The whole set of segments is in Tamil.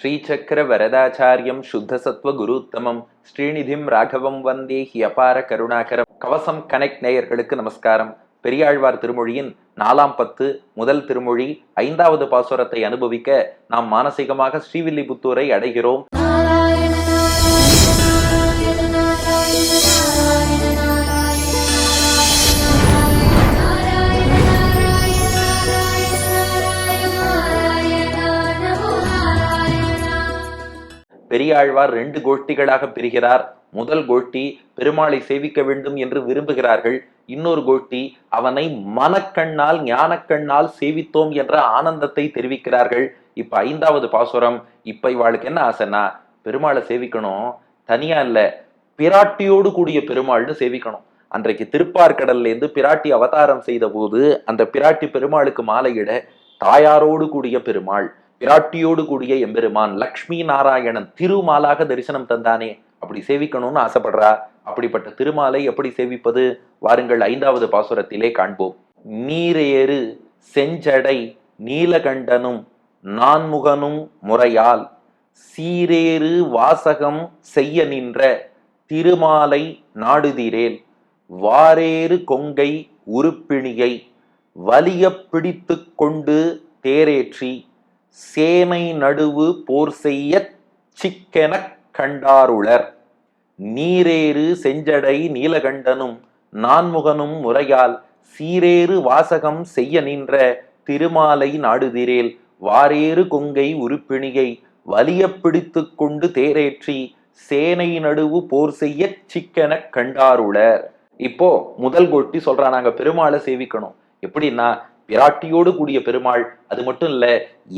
ஸ்ரீசக்கர வரதாச்சாரியம் சுத்தசத்வ குருத்தமம் ஸ்ரீநிதிம் ராகவம் வந்தே ஹியபார கருணாகரம். கவசம் கனெக்ட் நேயர்களுக்கு நமஸ்காரம். பெரியாழ்வார் திருமொழியின் 4ஆம் பத்து முதல் திருமொழி 5வது பாசுரத்தை அனுபவிக்க நாம் மானசீகமாக ஸ்ரீவில்லிபுத்தூரை அடைகிறோம். பெரியாழ்வார் 2 கோஷ்டிகளாக பிரிகிறார். முதல் கோஷ்டி பெருமாளை சேவிக்க வேண்டும் என்று விரும்புகிறார்கள். இன்னொரு கோஷ்டி அவனை மனக்கண்ணால் ஞானக்கண்ணால் சேவித்தோம் என்ற ஆனந்தத்தை தெரிவிக்கிறார்கள். இப்ப 5வது பாசுரம். இப்ப இவாளுக்கு என்ன ஆசைன்னா, பெருமாளை சேவிக்கணும், தனியா இல்ல, பிராட்டியோடு கூடிய பெருமாள்னு சேவிக்கணும். அன்றைக்கு திருப்பார்கடல்ல இருந்து பிராட்டி அவதாரம் செய்த போது அந்த பிராட்டி பெருமாளுக்கு மாலையிட தாயாரோடு கூடிய பெருமாள், பிராட்டியோடு கூடிய எம்பெருமான் லக்ஷ்மி நாராயணன் திருமாலாக தரிசனம் தந்தானே, அப்படி சேவிக்கணும்னு ஆசைப்படுறா. அப்படிப்பட்ட திருமாலை எப்படி சேவிப்பது? வாருங்கள் 5வது பாசுரத்திலே காண்போம். நீரேறு செஞ்சடை நீலகண்டனும் நான்முகனும் முறையால் சீரேறு வாசகம் செய்ய நின்ற திருமாலை நாடுதிரேல் வாரேறு கொங்கை உருப்பிணியை வலிய பிடித்து கொண்டு தேரேற்றி சேனை நடுவு போர் செய்ய சிக்கெனக் கண்டாருளர். நீரேறு செஞ்சடை நீலகண்டனும் நான்முகனும் முறையால் சீரேறு வாசகம் செய்ய நின்ற திருமாலை நாடுதிரேல் வாரேறு கொங்கை உருப்பிணியை வலிய பிடித்து கொண்டு தேரேற்றி சேனை நடுவு போர் செய்ய சிக்கெனக் கண்டாருளர். இப்போ முதல் கோட்டி சொல்றான், நாங்க பெருமாளை சேவிக்கணும். எப்படின்னா, பிராட்டியோடு கூடிய பெருமாள், அது மட்டும் இல்ல,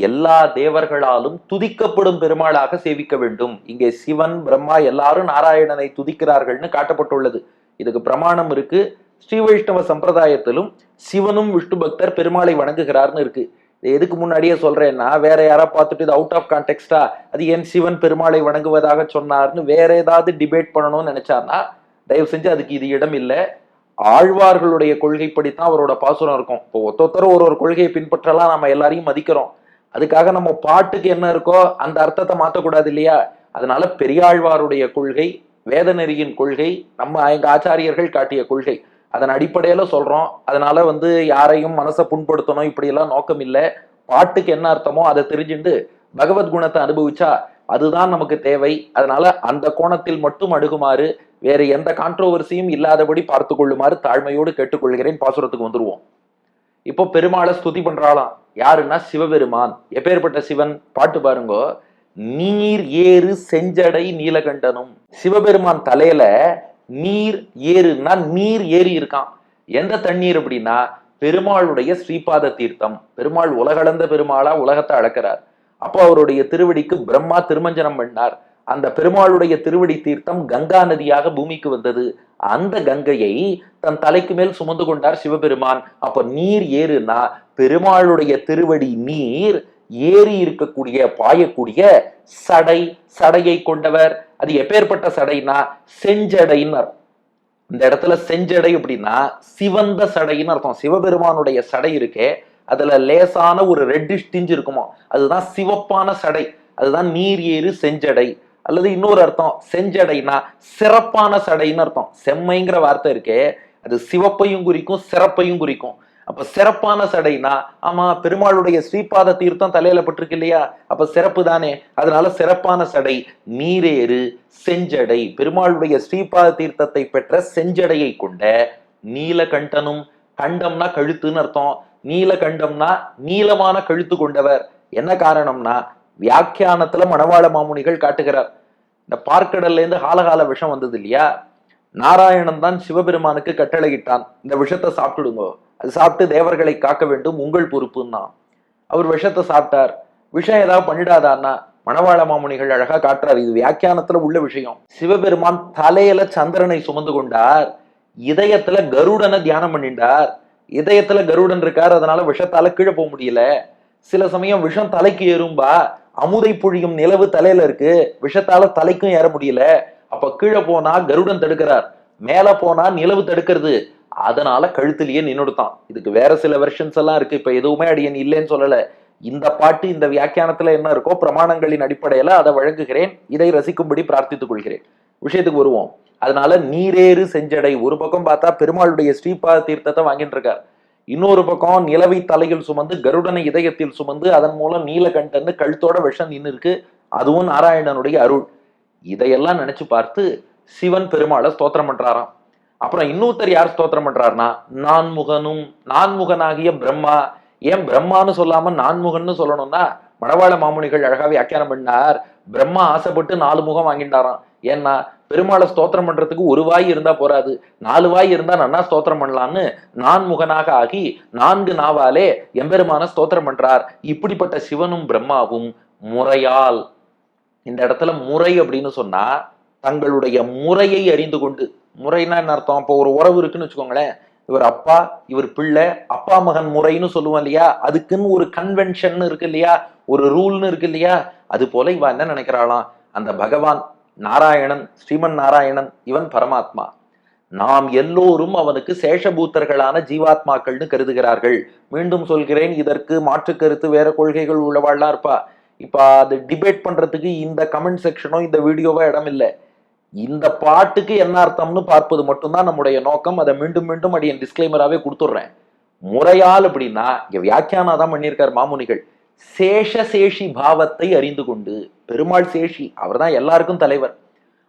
எல்லா தேவர்களாலும் துதிக்கப்படும் பெருமாளாக சேவிக்க வேண்டும். இங்கே சிவன் பிரம்மா எல்லாரும் நாராயணனை துதிக்கிறார்கள்னு காட்டப்பட்டுள்ளது. இதுக்கு பிரமாணம் இருக்கு. ஸ்ரீ வைஷ்ணவ சம்பிரதாயத்திலும் சிவனும் விஷ்ணு பக்தர் பெருமாளை வணங்குகிறார்னு இருக்கு. எதுக்கு முன்னாடியே சொல்றேன்னா, வேற யாரா பார்த்துட்டு இது அவுட் ஆஃப் கான்டெக்ஸ்டா, அது ஏன் சிவன் பெருமாளை வணங்குவதாக சொன்னார்னு வேற ஏதாவது டிபேட் பண்ணணும்னு நினைச்சார்னா தயவு செஞ்சு அதுக்கு இது இடம் இல்லை. ஆழ்வார்களுடைய கொள்கைப்படித்தான் அவரோட பாசுரம் இருக்கும். இப்போ ஒருத்தரும் ஒரு கொள்கையை பின்பற்றலாம், நம்ம எல்லாரையும் மதிக்கிறோம். அதுக்காக நம்ம பாட்டுக்கு என்ன இருக்கோ அந்த அர்த்தத்தை மாற்றக்கூடாது இல்லையா? அதனால பெரியாழ்வாருடைய கொள்கை, வேதநெறியின் கொள்கை, நம்ம எங்க ஆச்சாரியர்கள் காட்டிய கொள்கை, அதன் அடிப்படையில சொல்றோம். அதனால யாரையும் மனசை புண்படுத்தணும் இப்படி எல்லாம் நோக்கம் இல்லை. பாட்டுக்கு என்ன அர்த்தமோ அதை தெரிஞ்சுட்டு பகவத்குணத்தை அனுபவிச்சா அதுதான் நமக்கு தேவை. அதனால அந்த கோணத்தில் மட்டும் அணுகுமாறு, வேற எந்த கான்ட்ரோவர்சியும் இல்லாதபடி பார்த்து கொள்ளுமாறு தாழ்மையோடு கேட்டுக்கொள்கிறேன். பாசுரத்துக்கு வந்துருவோம். இப்போ பெருமாளை ஸ்துதி பண்றாளாம். யாருன்னா சிவபெருமான். எப்பேற்பட்ட சிவன்? பாட்டு பாருங்கோ. நீர் ஏறு செஞ்சடை நீலகண்டனும். சிவபெருமான் தலையில நீர் ஏறுன்னா நீர் ஏறி இருக்கான். எந்த தண்ணீர் அப்படின்னா, பெருமாளுடைய ஸ்ரீபாத தீர்த்தம். பெருமாள் உலகளந்த பெருமாளா உலகத்தை அளக்கிறார். அப்போ அவருடைய திருவடிக்கு பிரம்மா திருமஞ்சனம் பண்ணார். அந்த பெருமாளுடைய திருவடி தீர்த்தம் கங்கா நதியாக பூமிக்கு வந்தது. அந்த கங்கையை தன் தலைக்கு மேல் சுமந்து கொண்டார் சிவபெருமான். அப்ப நீர் ஏறுனா பெருமாளுடைய திருவடி நீர் ஏறி இருக்கக்கூடிய பாயக்கூடிய சடை, சடையை கொண்டவர். அது எப்பேற்பட்ட சடைனா செஞ்சடைன்னு. இந்த இடத்துல செஞ்சடை அப்படின்னா சிவந்த சடைன்னு அர்த்தம். சிவபெருமானுடைய சடை இருக்கே, அதுல லேசான ஒரு ரெட்டிஷ் டிஞ்ச் இருக்குமோ, அதுதான் சிவப்பான சடை. அதுதான் நீர் ஏறு செஞ்சடை. அல்லது இன்னொரு அர்த்தம், செஞ்சடைனா சிறப்பான சடைன்னு அர்த்தம். செம்மைங்கிற வார்த்தை இருக்கே, அது சிவப்பையும் குறிக்கும் சிறப்பையும் குறிக்கும். அப்ப சிறப்பான சடைனா, ஆமா, பெருமாளுடைய ஸ்ரீபாத தீர்த்தம் தலையில பட்டிருக்கு இல்லையா, அப்ப சிறப்பு தானே. அதனால சிறப்பான சடை நீரேறு செஞ்சடை, பெருமாளுடைய ஸ்ரீபாத தீர்த்தத்தை பெற்ற செஞ்சடையை கொண்ட நீலகண்டனும். கண்டம்னா கழுத்துன்னு அர்த்தம். நீலகண்டம்னா நீளமான கழுத்து கொண்டவர். என்ன காரணம்னா, வியாக்கியானத்துல மணவாள மாமுனிகள் காட்டுகிறார். இந்த பார்க்கடல்ல இருந்து காலகால விஷம் வந்தது இல்லையா, நாராயணன் தான் சிவபெருமானுக்கு கட்டளையிட்டான், இந்த விஷத்தை சாப்பிட்டுடுங்கோ, அது சாப்பிட்டு தேவர்களை காக்க வேண்டும், உங்கள் பொறுப்புன்னா. அவர் விஷத்தை சாப்பிட்டார். விஷம் ஏதாவது பண்ணிடாதான்னா மணவாள மாமுனிகள் அழகா காட்டுறார். இது வியாக்கியானத்துல உள்ள விஷயம். சிவபெருமான் தலையில சந்திரனை சுமந்து கொண்டார், இதயத்துல கருடனை தியானம் பண்ணிட்டார். இதயத்துல கருடன் இருக்கார், அதனால விஷத்தால கீழே போக முடியல. சில சமயம் விஷம் தலைக்கு ஏறும்பா, அமுதை பொழியும் நிலவு தலையில இருக்கு, விஷத்தால தலைக்கும் ஏற முடியல. அப்ப கீழே போனா கருடன் தடுக்கிறார், மேல போனா நிலவு தடுக்கிறது. அதனால கழுத்திலேயே நின்னுடுத்தான். இதுக்கு வேற சில வெர்ஷன்ஸ் எல்லாம் இருக்கு. இப்ப எதுவுமே அடியன் இல்லைன்னு சொல்லல. இந்த பாட்டு இந்த வியாக்கியானத்துல என்ன இருக்கோ பிரமாணங்களின் அடிப்படையில அதை வழங்குகிறேன். இதை ரசிக்கும்படி பிரார்த்தித்துக் கொள்கிறேன். விஷயத்துக்கு வருவோம். அதனால நீரேறு செஞ்சடை ஒரு பக்கம் பார்த்தா பெருமாளுடைய ஸ்ரீபாத தீர்த்தத்தை வாங்கிட்டு இருக்கார். இன்னொரு பக்கம் நிலவை தலையில் சுமந்து கருடனை இதயத்தில் சுமந்து அதன் மூலம் நீலகண்டன் கழுத்தோட விஷம் நின்று இருக்கு. அதுவும் நாராயணனுடைய அருள். இதையெல்லாம் நினைச்சு பார்த்து சிவன் பெருமாளை ஸ்தோத்திரம் பண்றாராம். அப்புறம் இன்னொருத்தர் யார் ஸ்தோத்திரம் பண்றாருன்னா நான்முகனும், நான்முகனாகிய பிரம்மா. ஏன் பிரம்மான்னு சொல்லாம நான்முகன்னு சொல்லணும்னா மணவாள மாமுனிகள் அழகா வியாக்கியானம் பண்ணார். பிரம்மா ஆசைப்பட்டு 4 முகம் வாங்கிட்டாராம். ஏன்னா பெருமாளை ஸ்தோத்திரம் பண்றதுக்கு ஒரு வாய் இருந்தா போராது, 4 வாய் இருந்தா நன்னா ஸ்தோத்திரம் பண்ணலான்னு நான்முகனாக ஆகி 4 நாவாலே எம்பெருமான ஸ்தோத்திரம் பண்றார். இப்படிப்பட்ட சிவனும் பிரம்மாவும் முறையால், இந்த இடத்துல முறை அப்படின்னு சொன்னா தங்களுடைய முறையை அறிந்து கொண்டு, முறைன்னா என்ன அர்த்தம்? இப்போ ஒரு உறவு இருக்குன்னு வச்சுக்கோங்களேன், இவர் அப்பா இவர் பிள்ளை, அப்பா மகன் முறைன்னு சொல்லுவோம் இல்லையா, அதுக்குன்னு ஒரு கன்வென்ஷன் இருக்கு இல்லையா, ஒரு ரூல்னு இருக்கு இல்லையா. அது போல இவ என்ன நினைக்கிறாளாம், அந்த பகவான் நாராயணன், ஸ்ரீமன் நாராயணன் இவன் பரமாத்மா, நாம் எல்லோரும் அவனுக்கு சேஷபூத்தர்களான ஜீவாத்மாக்கள்னு கருதுகிறார்கள். மீண்டும் சொல்கிறேன், இதற்கு மாற்று கருத்து வேற கொள்கைகள் உள்ளவாள்லாம் இருப்பா. இப்ப அது டிபேட் பண்றதுக்கு இந்த கமெண்ட் செக்ஷனோ இந்த வீடியோவோ இடம் இல்லை. இந்த பாட்டுக்கு என்ன அர்த்தம்னு பார்ப்பது மட்டும்தான் நம்முடைய நோக்கம். அதை மீண்டும் மீண்டும் அடியன் டிஸ்கிளைமராகவே கொடுத்துடுறேன். முறையால் அப்படின்னா இங்க வியாக்கியானா தான் பண்ணியிருக்கார் மாமுனிகள். சேஷி பாவத்தை அறிந்து கொண்டு, பெருமாள் சேஷி, அவர் தான் எல்லாருக்கும் தலைவர்.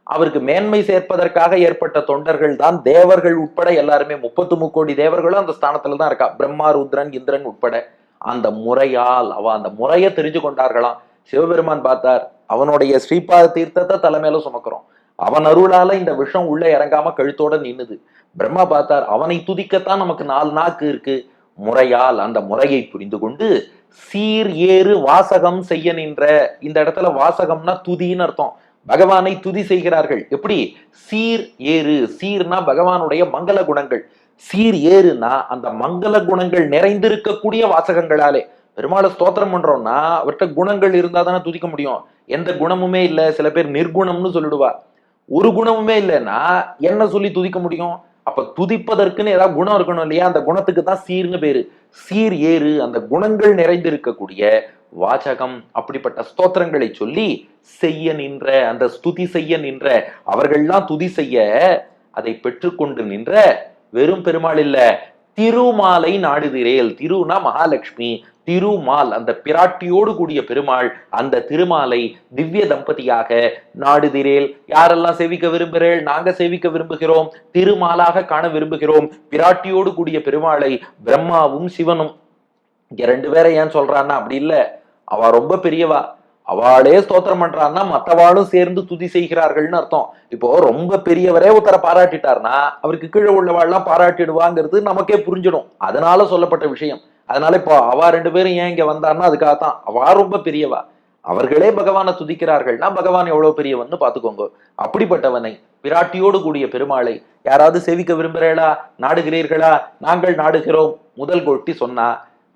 அவருக்கு மேன்மை சேர்ப்பதற்காக ஏற்பட்ட தொண்டர்கள் தான் தேவர்கள் உட்பட எல்லாருமே. 33 கோடி தேவர்களும் அந்த ஸ்தானத்துல தான் இருக்கா, பிரம்மா ருத்ரன் இந்திரன் உட்பட. அந்த முறையால் அவ அந்த முறையை தெரிஞ்சு கொண்டார்களாம். சிவபெருமான் பார்த்தார், அவனுடைய ஸ்ரீபாத தீர்த்தத்தை தலைமையில சுமக்கிறோம், அவன் அருளால இந்த விஷம் உள்ள இறங்காம கழுத்தோட நின்னுது. பிரம்மா பார்த்தார், அவனை துதிக்கத்தான் நமக்கு 4 நாக்கு இருக்கு. முறையால் அந்த முறையை புரிந்து கொண்டு சீர் ஏறு வாசகம் செய்ய நின்ற, இந்த இடத்துல வாசகம்னா துதின்னு அர்த்தம். பகவானை துதி செய்கிறார்கள். எப்படி? சீர் ஏறு, சீர்னா பகவானுடைய மங்கள குணங்கள், சீர் ஏறுனா அந்த மங்கள குணங்கள் நிறைந்திருக்கக்கூடிய வாசகங்களாலே. பெருமாளை ஸ்தோத்திரம் பண்றோம்னா அவர்கிட்ட குணங்கள் இருந்தா தானே துதிக்க முடியும். எந்த குணமுமே இல்ல, சில பேர் நிர்குணம்னு சொல்லிடுவா. ஒரு குணமுமே இல்லைன்னா என்ன சொல்லி துதிக்க முடியும்? அப்ப துதிப்பதற்குன்னு ஏதாவது குணம் இருக்கணும் இல்லையா, அந்த குணத்துக்கு தான் சீர்னு பேரு. சீர் ஏறு, அந்த குணங்கள் நிறைந்திருக்கக்கூடிய வாசகம். அப்படிப்பட்ட ஸ்தோத்திரங்களை சொல்லி செய்ய நின்ற, அந்த ஸ்துதி செய்ய நின்ற, அவர்கள்லாம் துதி செய்ய அதை பெற்றுக்கொண்டு நின்ற வெறும் பெருமாள் இல்ல, திருமாலை நாடுகிறேல். திருனா மகாலட்சுமி, திருமால் அந்த பிராட்டியோடு கூடிய பெருமாள். அந்த திருமாலை திவ்ய தம்பதியாக நாடுகிறேல். யாரெல்லாம் சேவிக்க விரும்புகிறேள்? நாங்க சேவிக்க விரும்புகிறோம், திருமாலாக காண விரும்புகிறோம். பிராட்டியோடு கூடிய பெருமாளை பிரம்மாவும் சிவனும். இங்க 2 பேரை ஏன் சொல்றான்னா, அப்படி இல்ல, அவ ரொம்ப பெரியவா, அவளே ஸ்தோத்திரம் பண்றான்னா மற்றவாளும் சேர்ந்து துதி செய்கிறார்கள்னு அர்த்தம். இப்போ ரொம்ப பெரியவரே ஒருத்தரை பாராட்டிட்டார்னா அவருக்கு கீழே உள்ளவாள்லாம் பாராட்டிடுவாங்கிறது நமக்கே புரிஞ்சிடும். அதனால சொல்லப்பட்ட விஷயம். அதனால இப்போ அவ 2 பேரும் ஏன் இங்க வந்தார்னா அதுக்காகத்தான். அவ ரொம்ப பெரியவா, அவர்களே பகவானை துதிக்கிறார்கள்னா பகவான் எவ்வளவு பெரியவன்னு பாத்துக்கோங்க. அப்படிப்பட்டவனை, பிராட்டியோடு கூடிய பெருமாளை யாராவது சேவிக்க விரும்புகிறீர்களா, நாடுகிறீர்களா? நாங்கள் நாடுகிறோம். முதல் கோஷ்டி சொன்னா.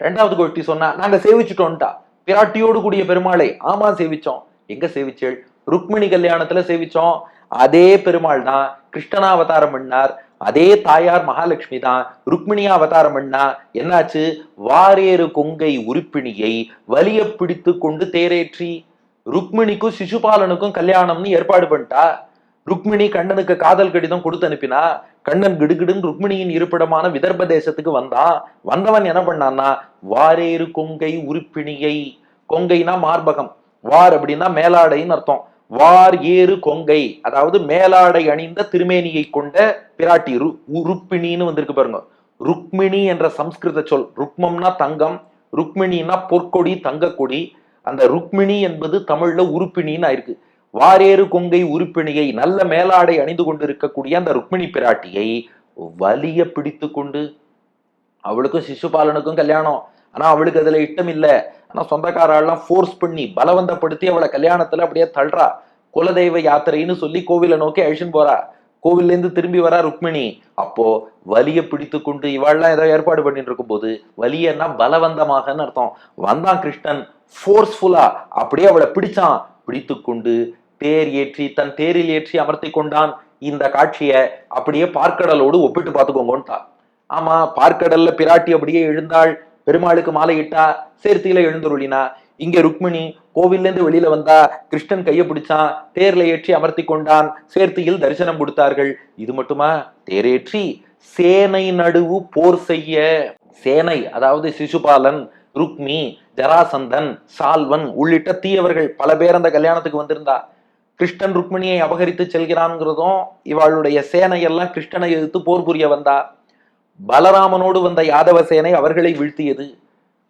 2வது கோஷ்டி சொன்னா நாங்க சேவிச்சுட்டோம்ட்டா. பிராட்டியோடு கூடிய பெருமாளை ஆமா சேவிச்சோம். எங்க சேவிச்சேள்? ருக்மிணி கல்யாணத்துல சேவிச்சோம். அதே பெருமாள் தான் கிருஷ்ணனா அவதாரம் பண்ணார், அதே தாயார் மகாலட்சுமி தான் ருக்மிணியா அவதாரம் பண்ணா. என்னாச்சு? வாரேறு கொங்கை உருப்பிணியை வலிய பிடித்து கொண்டு தேரேற்றி. ருக்மிணிக்கும் சிசுபாலனுக்கும் கல்யாணம்னு ஏற்பாடு பண்ணிட்டா. ருக்மிணி கண்ணனுக்கு காதல் கடிதம் கொடுத்து அனுப்பினா. கண்ணன் கிடுகிடுன்னு ருக்மிணியின் இருப்பிடமான விதர்ப தேசத்துக்கு வந்தான். வந்தவன் என்ன பண்ணான்னா, வாரேறு கொங்கை உருப்பிணியை, கொங்கைனா மார்பகம், வார் அப்படின்னா மேலாடைன்னு அர்த்தம். வார் ஏறு கொங்கை, அதாவது மேலாடை அணிந்த திருமேனியை கொண்ட பிராட்டி ருக்மிணின்னு வந்திருக்கு பாருங்க. ருக்மிணி என்ற சம்ஸ்கிருத சொல். ருக்மம்னா தங்கம், ருக்மிணின்னா பொற்கொடி, தங்கக்கொடி. அந்த ருக்மிணி என்பது தமிழ்ல உருப்பிணின்னு ஆயிருக்கு. வாரேறு கொங்கை உருப்பிணியை, நல்ல மேலாடை அணிந்து கொண்டு இருக்கக்கூடிய அந்த ருக்மிணி பிராட்டியை வலிய பிடித்து கொண்டு, அவளுக்கும் சிசுபாலனுக்கும் கல்யாணம், ஆனா அவளுக்கு அதுல இஷ்டம் இல்ல. ஆனா சொந்தக்காரெல்லாம் ஃபோர்ஸ் பண்ணி பலவந்தப்படுத்தி அவளை கல்யாணத்துல அப்படியே தள்ளுறா. குலதெய்வ யாத்திரைன்னு சொல்லி கோவிலை நோக்கி அழிச்சுன்னு போறா. கோவில்ல இருந்து திரும்பி வரா ருக்மிணி. அப்போ வலிய பிடித்து கொண்டு இவாள்லாம் ஏதோ ஏற்பாடு பண்ணிட்டு இருக்கும் போது, வலியன்னா பலவந்தமாகன்னு அர்த்தம். வந்தான் கிருஷ்ணன் ஃபோர்ஸ்ஃபுல்லா, அப்படியே அவளை பிடிச்சான். பிடித்து கொண்டு தேர் ஏற்றி, தன் தேரில் ஏற்றி அமர்த்தி கொண்டான். இந்த காட்சியை அப்படியே பார்க்கடலோடு ஒப்பிட்டு பார்த்துக்கோங்கன்ட்டா. ஆமா, பார்க்கடல்ல பிராட்டி அப்படியே எழுந்தாள். பெருமாளுக்கு மாலையிட்டா சேர்த்தியில எழுந்தருளினா. இங்க ருக்மிணி கோவில்ல இருந்து வெளியில வந்தா கிருஷ்ணன் கையை பிடிச்சான், தேர்ல ஏற்றி அமர்த்தி கொண்டான், சேர்த்தியில் தரிசனம் கொடுத்தார்கள். இது மட்டுமா? தேரேற்றி சேனை நடுவு போர் செய்ய. சேனை அதாவது சிசுபாலன், ருக்மி, ஜராசந்தன், சால்வன் உள்ளிட்ட தீயவர்கள் பல பேர் அந்த கல்யாணத்துக்கு வந்திருந்தா. கிருஷ்ணன் ருக்மிணியை அபகரித்து செல்கிறான்ங்கிறதும் இவளுடைய சேனையெல்லாம் கிருஷ்ணனை எதிர்த்து போர் புரிய வந்தா. பலராமனோடு வந்த யாதவ சேனை அவர்களை வீழ்த்தியது.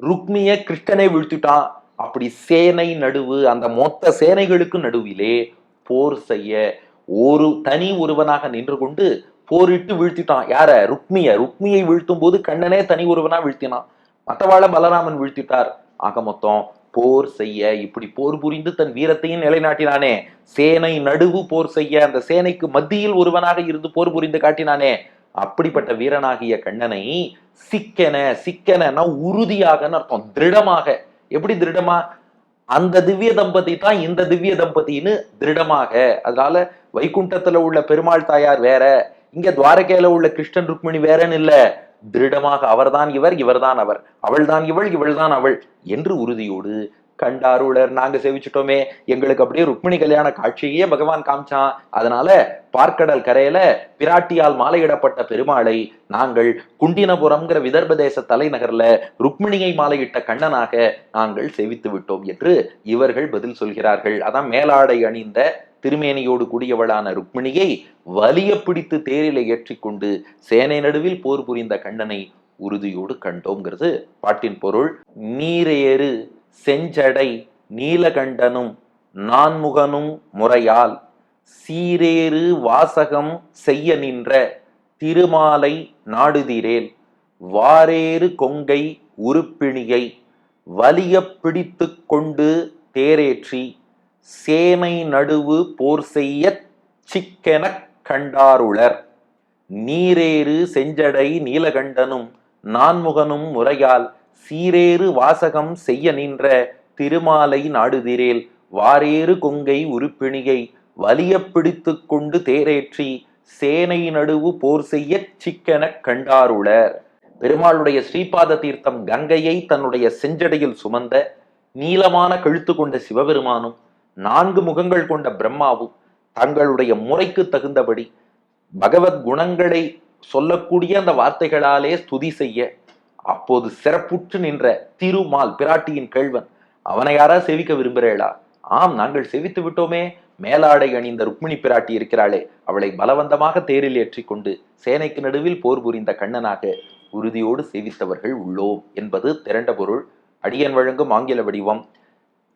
ருக்மிய கிருஷ்ணனை வீழ்த்திட்டான். அப்படி சேனை நடுவு, அந்த மொத்த சேனைகளுக்கு நடுவிலே போர் செய்ய ஒரு தனி ஒருவனாக நின்று கொண்டு போரிட்டு வீழ்த்திட்டான். யார? ருக்மியை வீழ்த்தும் போது கண்ணனே தனி ஒருவனா வீழ்த்தினான், மற்றவாழ பலராமன் வீழ்த்திட்டார். ஆக மொத்தம் போர் செய்ய, இப்படி போர் புரிந்து தன் வீரத்தையும் நிலைநாட்டினானே. சேனை நடுவு போர் செய்ய, அந்த சேனைக்கு மத்தியில் ஒருவனாக இருந்து போர் புரிந்து காட்டினானே. அப்படிப்பட்ட வீரனாகிய கண்ணனை சிக்கென உறுதியாக அர்த்தம், திருடமாக. எப்படி திருடமா? அந்த திவ்ய தம்பதி தான் இந்த திவ்ய தம்பதின்னு திருடமாக. அதனால வைகுண்டத்துல உள்ள பெருமாள் தாயார் வேற, இங்க துவாரகையில உள்ள கிருஷ்ணன் ருக்மிணி வேறன்னு இல்ல, திருடமாக அவர்தான் இவர், இவர்தான் அவர், அவள்தான் இவள், இவள்தான் அவள் என்று உறுதியோடு கண்டாருளர். நாங்க சேவிச்சுட்டோமே, எங்களுக்கு அப்படியே ருக்மிணி கல்யாண காட்சியே பகவான் காமிச்சான். அதனால பார்க்கடல் கரையில பிராட்டியால் மாலையிடப்பட்ட பெருமாளை நாங்கள் குண்டினபுரம்ங்கிற விதர்ப தேச தலைநகர்ல ருக்மிணியை மாலையிட்ட கண்ணனாக நாங்கள் சேவித்து விட்டோம் என்று இவர்கள் பதில் சொல்கிறார்கள். அதான் மேலாடை அணிந்த திருமேனியோடு கூடியவளான ருக்மிணியை வலிய பிடித்து தேரில ஏற்றிக்கொண்டு சேனை நடுவில் போர் புரிந்த கண்ணனை உறுதியோடு கண்டோங்கிறது பாட்டின் பொருள். நீரேறு செஞ்சடை நீலகண்டனும் நான்முகனும் முறையால் சீரேறு வாசகம் செய்ய நின்ற திருமாலை நாடுதிரேல் வாரேறு கொங்கை உருப்பிணியை வலிய பிடித்து கொண்டு தேரேற்றி சேனை நடுவு போர் செய்ய சிக்கென கண்டாருளர். நீரேறு செஞ்சடை நீலகண்டனும் நான்முகனும் முறையால் சீரேறு வாசகம் செய்ய நின்ற திருமாலை நாடுதிரேல் வாரேறு கொங்கை உருப்பிணியை வலிய பிடித்து கொண்டு தேரேற்றி சேனை நடுவு போர் செய்ய சிக்கென கண்டாருளர். பெருமாளுடைய ஸ்ரீபாத தீர்த்தம் கங்கையை தன்னுடைய செஞ்சடையில் சுமந்த நீளமான கழுத்து கொண்ட சிவபெருமானும் 4 முகங்கள் கொண்ட பிரம்மாவும் தங்களுடைய முறைக்கு தகுந்தபடி பகவத் குணங்களை சொல்லக்கூடிய அந்த வார்த்தைகளாலே ஸ்துதி செய்ய அப்போது சிறப்புற்று நின்ற திருமால், பிராட்டியின் கேள்வன், அவனை யாரா சேவிக்க விரும்புகிறேளா? ஆம், நாங்கள் சேவித்து விட்டோமே. மேலாடை அணிந்த ருக்மிணி பிராட்டி இருக்கிறாளே, அவளை பலவந்தமாக தேரில் ஏற்றி கொண்டு சேனைக்கு நடுவில் போர் புரிந்த கண்ணனாக உறுதியோடு சேவித்தவர்கள் உள்ளோம் என்பது திரண்ட பொருள். அடியன் வழங்கும் ஆங்கில வடிவம்.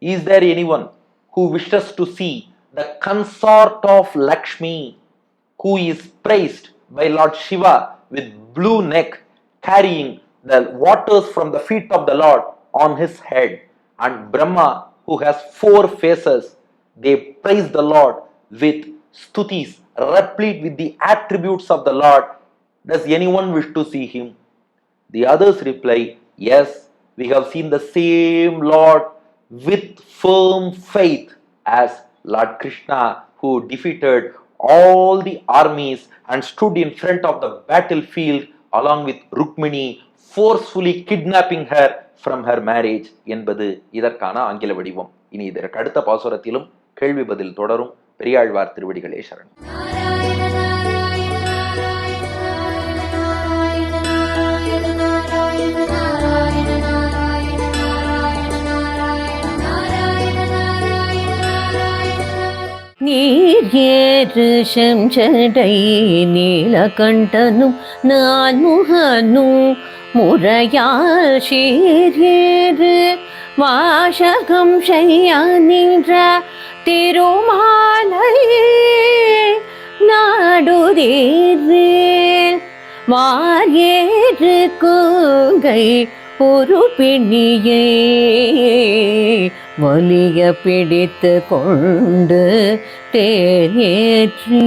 Is there anyone who wishes to see the consort of Lakshmi, who is praised by Lord Shiva with blue neck, carrying the waters from the feet of the Lord on his head, and Brahma, who has 4 faces, they praise the Lord with stutis replete with the attributes of the Lord. Does anyone wish to see him? The others reply, yes, we have seen the same Lord with firm faith as Lord Krishna, who defeated all the armies and stood in front of the battlefield along with Rukmini, forcefully kidnapping her from her marriage என்பது இதற்கான ஆங்கில வடிவம். இனி இதற்கு அடுத்த பாசுரத்திலும் கேள்வி பதில் தொடரும். பெரியாழ்வார் திருவடிகளே சரணம். நீர் ஏறு செஞ்சடை நீலகண்டனும் நான்முகனும் முறையால் சீரேறு வாசகம் செய்ய நின்ற திருமாலை நாடுதேரில் வாரேறு கொங்கை உருப்பிணியை வலிய பிடித்து கொண்டு தேரேற்றி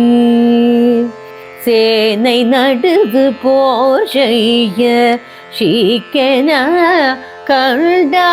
சேனை நடுவு போர் செய்ய சீக்கென கண்டார்